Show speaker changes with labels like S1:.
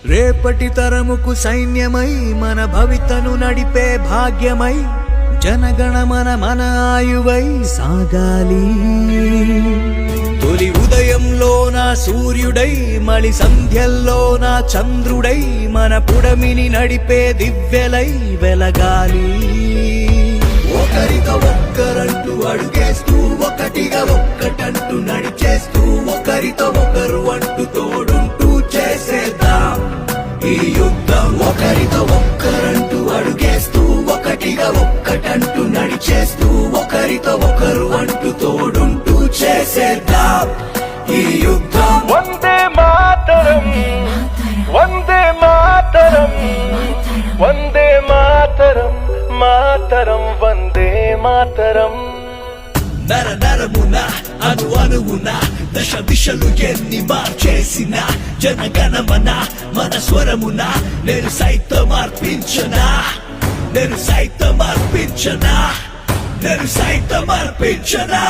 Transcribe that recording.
S1: రేపటి తరముకు సైన్యమై మన భవితను నడిపే భాగ్యమై జనగణమన మన ఆయువై సాగాలి. తొలి ఉదయంలోన సూర్యుడై మలి సంధ్యల్లోన చంద్రుడై మన పుడమిని నడిపే దివ్యలై వెలగాలి. ఒకరితో ఒక్కరంటూ అడుగేస్తూ ఒకటిగా ఒక్కటంటూ నడిచేస్తూ ఒకరితో ఒకరు అంటూ తోడుంటూ చేసేద్దాం ఈ యుద్ధం. ఒకరితో ఒక్కరంటూ అడుగేస్తూ ఒకటిగా ఒక్కటంటూ నడిచేస్తూ ఒకరితో ఒకరు అంటూ తోడుంటూ చేసేద్దాం ఈ యుద్ధం.
S2: వందే మాతరం వందే మాతరం వందే మాతరం మాతరం వందే మాతరం.
S1: నర నరమున అను అణువున దశ దిశలు ఎన్ని మార్చేసిన జనగణమన మన స్వరమున నేను సైతం అర్పించనా నేను సైతం అర్పించనా నేను సైతం అర్పించనా.